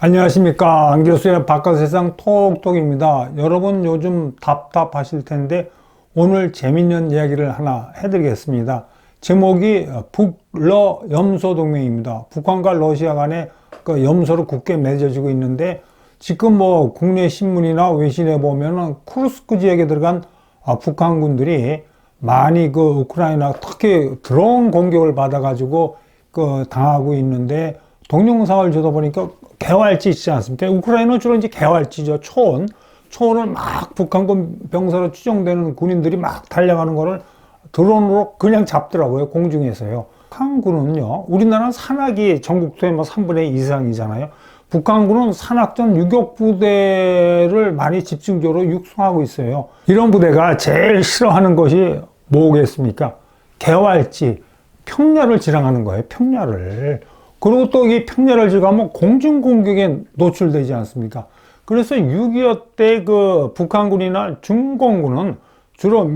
안녕하십니까. 안교수의 바깥세상 톡톡입니다. 여러분 요즘 답답하실 텐데 오늘 재밌는 이야기를 하나 해드리겠습니다. 제목이 북러 염소 동맹입니다. 북한과 러시아 간에 그 염소로 굳게 맺어지고 있는데 지금 뭐 국내 신문이나 외신에 보면은 쿠르스크 지역에 들어간 북한군들이 많이 그 우크라이나 특히 드론 공격을 받아가지고 그 당하고 있는데 동영상을 주다 보니까 개활지 있지 않습니까? 우크라이나는 주로 이제 개활지죠. 초원을 막 북한군 병사로 추정되는 군인들이 막 달려가는 거를 드론으로 그냥 잡더라고요. 공중에서요. 북한군은요, 우리나라는 산악이 전국토의 뭐 3분의 2 이상이잖아요. 북한군은 산악전 유격부대를 많이 집중적으로 육성하고 있어요. 이런 부대가 제일 싫어하는 것이 뭐겠습니까? 개활지, 평야를 지나가는 거예요. 평야를. 그리고 또 이 평야를 지나가면 공중 공격에 노출되지 않습니까? 그래서 6.25 때 그 북한군이나 중공군은 주로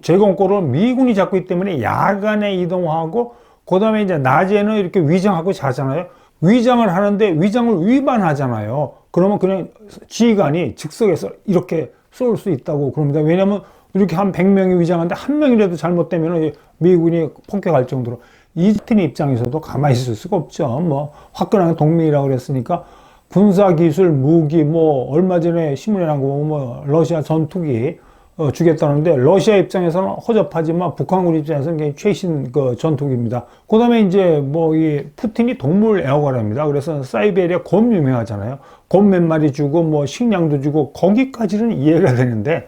제공권을 미군이 잡고 있기 때문에 야간에 이동하고 그 다음에 이제 낮에는 이렇게 위장하고 자잖아요. 위장을 하는데 위장을 위반하잖아요. 그러면 그냥 지휘관이 즉석에서 이렇게 쏠 수 있다고 그럽니다. 왜냐하면 이렇게 한 100명이 위장하는데 한 명이라도 잘못되면 미군이 폭격할 정도로. 이팀 입장에서도 가만히 있을 수가 없죠. 뭐 화끈한 동맹이라고 그랬으니까 군사기술, 무기, 뭐 얼마 전에 신문에 나온 거 보면 뭐 러시아 전투기 주겠다는데 러시아 입장에서는 허접하지만 북한군 입장에서는 굉장히 최신 그 전투기입니다. 그 다음에 이제 뭐 이 푸틴이 동물 애호가랍니다. 그래서 사이베리아 곰 유명하잖아요. 곰 몇 마리 주고 뭐 식량도 주고 거기까지는 이해가 되는데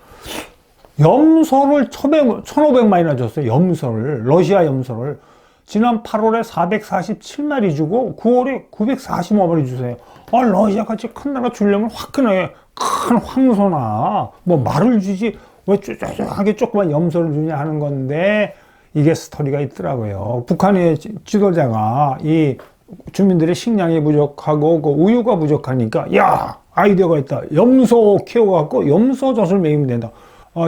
염소를 1,500마리나 줬어요. 염소를. 러시아 염소를. 지난 8월에 447마리 주고 9월에 945마리 주세요. 러시아같이 큰 나라 주려면 화끈하게 큰 황소나 뭐 말을 주지 왜 쪼쪼하게 조그만 염소를 주냐 하는 건데 이게 스토리가 있더라고요. 북한의 지도자가 이 주민들의 식량이 부족하고 그 우유가 부족하니까 야 아이디어가 있다. 염소 키워갖고 염소젖을 먹이면 된다.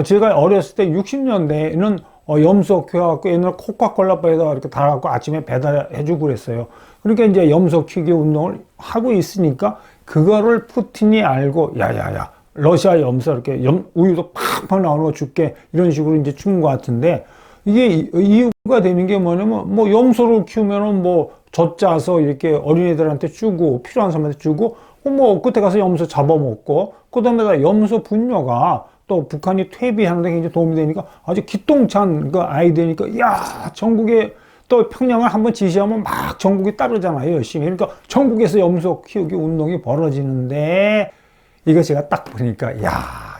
제가 어렸을 때 60년대에는 염소 키워갖고 옛날 코카콜라바에다 이렇게 달아갖고 아침에 배달해주고 그랬어요. 그러니까 이제 염소 키우기 운동을 하고 있으니까 그거를 푸틴이 알고 야야야 러시아 염소 이렇게 우유도 팍팍 나오는 거 줄게 이런 식으로 이제 준 것 같은데 이게 이유가 되는 게 뭐냐면 뭐 염소를 키우면은 뭐 젖짜서 이렇게 어린애들한테 주고 필요한 사람한테 주고 뭐 끝에 가서 염소 잡아먹고 그 다음에 염소 분뇨가 또 북한이 퇴비하는 데 굉장히 도움이 되니까 아주 기똥찬 그 아이디어니까 야 전국에 또 평양을 한번 지시하면 막 전국이 따르잖아요 열심히. 그러니까 전국에서 염소 키우기 운동이 벌어지는데 이거 제가 딱 보니까 야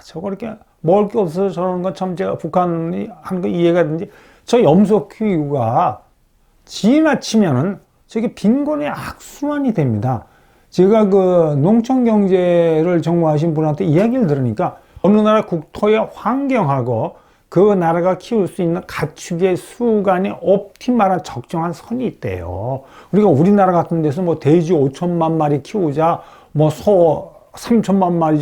저거 이렇게 먹을 게 없어서 저러는 건 참 제가 북한이 하는 거 이해가 되는지 저 염소 키우기가 지나치면은 저게 빈곤의 악순환이 됩니다. 제가 그 농촌 경제를 전공하신 분한테 이야기를 들으니까 어느 나라 국토의 환경하고 그 나라가 키울 수 있는 가축의 수 간의 옵티말한 적정한 선이 있대요. 우리가 우리나라 같은 데서 뭐 돼지 5천만 마리 키우자, 뭐 소 3천만 마리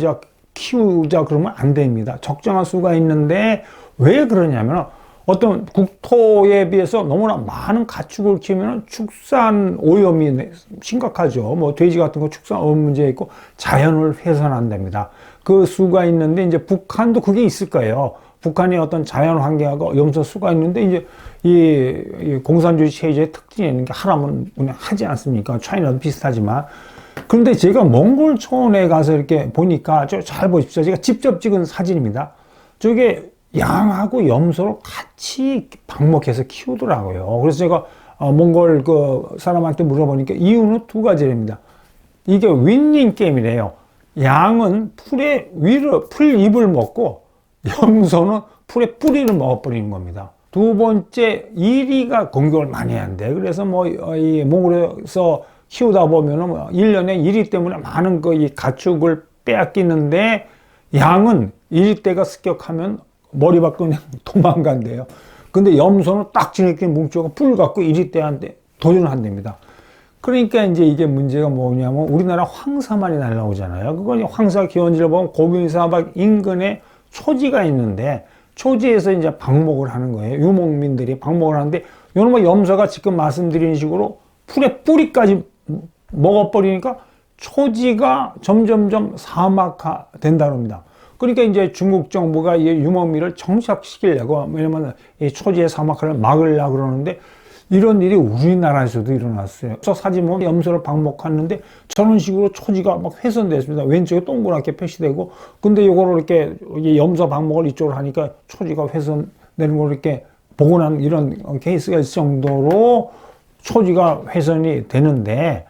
키우자 그러면 안 됩니다. 적정한 수가 있는데 왜 그러냐면 어떤 국토에 비해서 너무나 많은 가축을 키우면 축산 오염이 심각하죠. 뭐 돼지 같은 거 축산 오염 문제 있고 자연을 훼손한답니다. 그 수가 있는데 이제 북한도 그게 있을 거예요. 북한의 어떤 자연 환경하고 염소 수가 있는데 이제 이 공산주의 체제의 특징이 있는 게 하라면 그냥 하지 않습니까? 차이나도 비슷하지만. 그런데 제가 몽골 초원에 가서 이렇게 보니까 잘 보십시오. 제가 직접 찍은 사진입니다. 저게 양하고 염소를 같이 방목해서 키우더라고요. 그래서 제가 몽골 그 사람한테 물어보니까 이유는 두 가지입니다. 이게 윈윈 게임이래요. 양은 풀의 풀 잎을 먹고 염소는 풀의 뿌리를 먹어버리는 겁니다. 두 번째, 이리가 공격을 많이 한대. 그래서 뭐 이 몽골에서 키우다 보면은 뭐 1년에 이리 때문에 많은 그 이 가축을 빼앗기는데 양은 이리떼가 습격하면 머리 받고 그냥 도망간대요. 근데 염소는 딱 지네끼리 뭉쳐서 뿔 갖고 이리떼한테 도전을 한답니다. 그러니까 이제 이게 문제가 뭐냐면 우리나라 황사만이 날라오잖아요. 그건 황사 기원지를 보면 고비사막 인근에 초지가 있는데 초지에서 이제 방목을 하는 거예요. 유목민들이 방목을 하는데 요놈의 염소가 지금 말씀드린 식으로 풀의 뿌리까지 먹어버리니까 초지가 점점점 사막화 된다고 합니다. 그러니까 이제 중국 정부가 이 유목민을 정착시키려고, 왜냐면 이 초지의 사막화를 막으려고 그러는데, 이런 일이 우리나라에서도 일어났어요. 저 사진 보면 염소를 방목하는데 저런 식으로 초지가 막 훼손됐습니다. 왼쪽에 동그랗게 표시되고, 근데 요거를 이렇게 염소 방목을 이쪽으로 하니까 초지가 훼손되는 걸 이렇게 보고 난 이런 케이스가 있을 정도로 초지가 훼손이 되는데,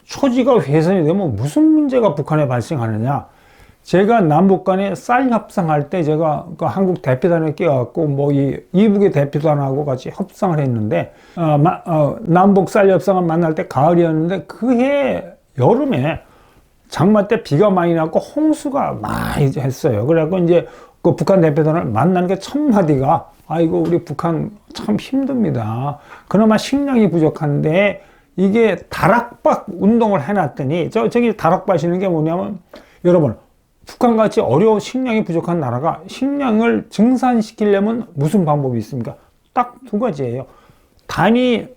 초지가 훼손이 되면 무슨 문제가 북한에 발생하느냐? 제가 남북 간에 쌀 협상할 때 제가 그 한국 대표단에 끼어갖고 뭐 이 이북의 대표단하고 같이 협상을 했는데, 남북 쌀 협상을 만날 때 가을이었는데, 그해 여름에 장마 때 비가 많이 났고 홍수가 많이 했어요. 그래갖고 이제 그 북한 대표단을 만난 게 첫 마디가, 아이고 우리 북한 참 힘듭니다. 그나마 식량이 부족한데 이게 다락박 운동을 해놨더니, 저기 다락밭이는 게 뭐냐면, 여러분 북한같이 어려운 식량이 부족한 나라가 식량을 증산시키려면 무슨 방법이 있습니까? 딱 두 가지예요. 단위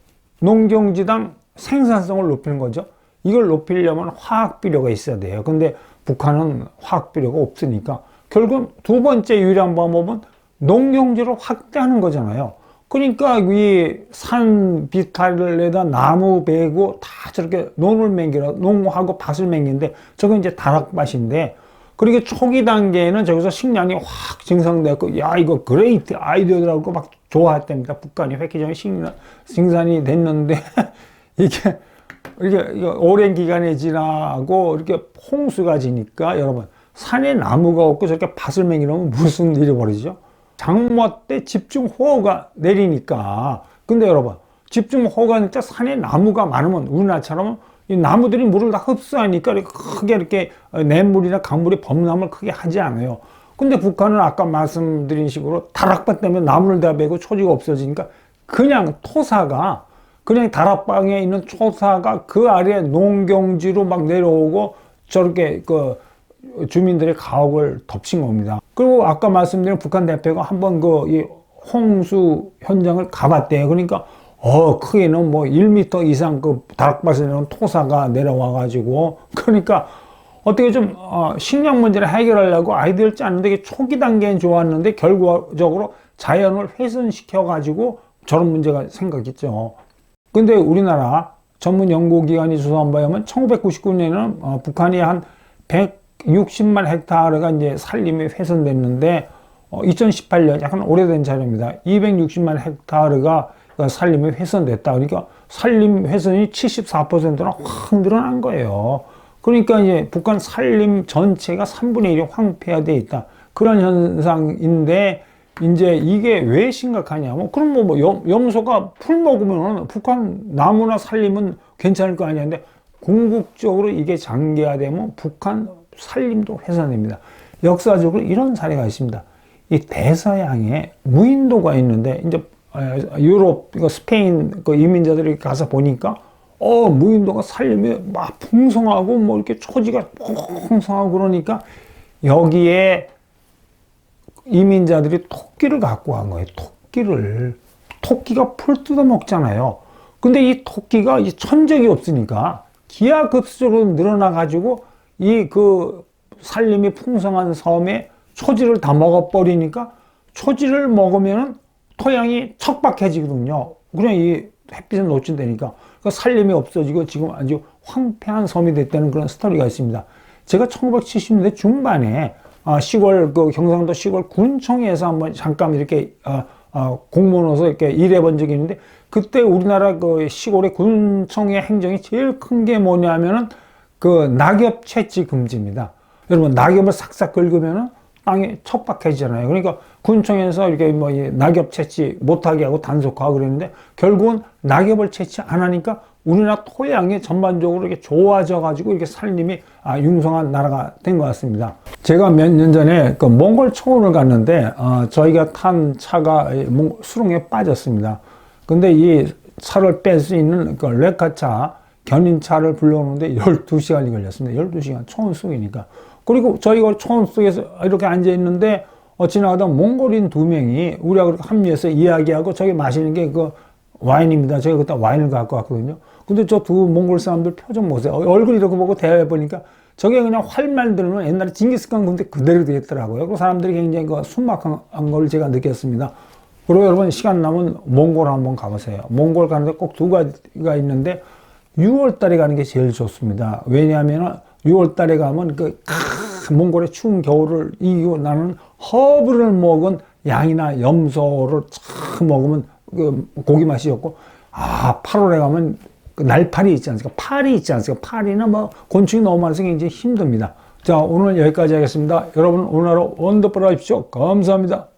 농경지당 생산성을 높이는 거죠. 이걸 높이려면 화학비료가 있어야 돼요. 근데 북한은 화학비료가 없으니까 결국 두 번째 유일한 방법은 농경지를 확대하는 거잖아요. 그러니까 이 산 비탈에다 나무 베고 다 저렇게 논을 맹기라, 농하고 밭을 맹기는데, 저건 이제 다락밭인데, 그러니까 초기 단계에는 저기서 식량이 확 증상되고, 야, 이거 그레이트 아이디어라고 막 좋아했답니다. 북한이 획기적인 생산이 됐는데, 이게 오랜 기간이 지나고, 이렇게 홍수가 지니까, 여러분, 산에 나무가 없고 저렇게 밭을 맹이려면 무슨 일이 벌어지죠? 장마 때 집중호우가 내리니까. 근데 여러분, 집중호우가 내릴 때 산에 나무가 많으면 우리나라처럼 이 나무들이 물을 다 흡수하니까 크게 이렇게 냇물이나 강물이 범람을 크게 하지 않아요. 근데 북한은 아까 말씀드린 식으로 다락방 때문에 나무를 다 베고 초지가 없어지니까 그냥 토사가, 그냥 다락방에 있는 토사가 그 아래에 농경지로 막 내려오고 저렇게 그 주민들의 가옥을 덮친 겁니다. 그리고 아까 말씀드린 북한 대표가 한번 이 홍수 현장을 가봤대요. 그러니까 크게는 뭐 1m 이상 그 다락밭에 있는 토사가 내려와가지고, 그러니까 어떻게 좀 식량 문제를 해결하려고 아이디어를 짰는데, 초기 단계는 좋았는데 결과적으로 자연을 훼손시켜가지고 저런 문제가 생겼겠죠. 근데 우리나라 전문 연구기관이 조사한 바에 의하면 1999년에는 북한이 한 160만 헥타르가 이제 산림이 훼손됐는데, 2018년, 약간 오래된 자료입니다. 260만 헥타르가 산림이 훼손됐다. 그러니까 산림 훼손이 74%나 확 늘어난 거예요. 그러니까 이제 북한 산림 전체가 3분의 1이 황폐화되어 있다. 그런 현상인데, 이제 이게 왜 심각하냐면, 그럼 염소가 풀 먹으면 북한 나무나 산림은 괜찮을 거 아니야. 근데 궁극적으로 이게 장기화되면 북한 산림도 훼손됩니다. 역사적으로 이런 사례가 있습니다. 이 대서양에 무인도가 있는데, 이제 유럽, 스페인 이민자들이 가서 보니까, 무인도가 산림이 막 풍성하고, 뭐 이렇게 초지가 풍성하고 그러니까, 여기에 이민자들이 토끼를 갖고 간 거예요. 토끼가 풀 뜯어 먹잖아요. 근데 이 토끼가 이 천적이 없으니까 기하급수적으로 늘어나가지고, 산림이 풍성한 섬에 초지를 다 먹어버리니까, 초지를 먹으면은 토양이 척박해지거든요. 그냥 이 햇빛에 노출되니까. 그러니까 산림이 없어지고 지금 아주 황폐한 섬이 됐다는 그런 스토리가 있습니다. 제가 1970년대 중반에 시골, 경상도 시골 군청에서 한번 잠깐 이렇게 공무원으로서 이렇게 일해 본 적이 있는데, 그때 우리나라 시골의 군청의 행정이 제일 큰 게 뭐냐면은 낙엽 채취 금지입니다. 여러분, 낙엽을 싹싹 긁으면은 땅이 척박해지잖아요. 그러니까 군청에서 이렇게 낙엽 채취 못하게 하고 단속하고 그랬는데, 결국은 낙엽을 채취 안 하니까 우리나라 토양이 전반적으로 이렇게 좋아져가지고 이렇게 산림이 융성한 나라가 된 것 같습니다. 제가 몇 년 전에 몽골 초원을 갔는데, 저희가 탄 차가 수렁에 빠졌습니다. 근데 이 차를 뺄 수 있는 레카차, 견인차를 불러오는데 12시간이 걸렸습니다. 12시간, 초원 속이니까. 그리고 저희가 초원 속에서 이렇게 앉아있는데, 지나가다 몽골인 2명이 우리하고 합류해서 이야기하고, 저기 마시는 게 와인입니다. 제가 그때 와인을 갖고 왔거든요. 근데 저 두 몽골 사람들 표정 보세요. 얼굴 이렇게 보고 대해보니까 저게 그냥 활만 들으면 옛날에 징기스칸 군대 그대로 되겠더라고요. 그 사람들이 굉장히 그 순박한 걸 제가 느꼈습니다. 그리고 여러분 시간 남으면 몽골 한번 가보세요. 몽골 가는데 꼭 두 가지가 있는데 6월 달에 가는 게 제일 좋습니다. 왜냐하면 6월 달에 가면 몽골의 추운 겨울을 이기고 나는 허브를 먹은 양이나 염소를 참 먹으면 그 고기 맛이 좋고, 8월에 가면 그 날파리 있지 않습니까? 파리 있지 않습니까? 파리는 뭐 곤충이 너무 많아서 굉장히 힘듭니다. 자, 오늘 여기까지 하겠습니다. 여러분 오늘 하루 원더풀 하십시오. 감사합니다.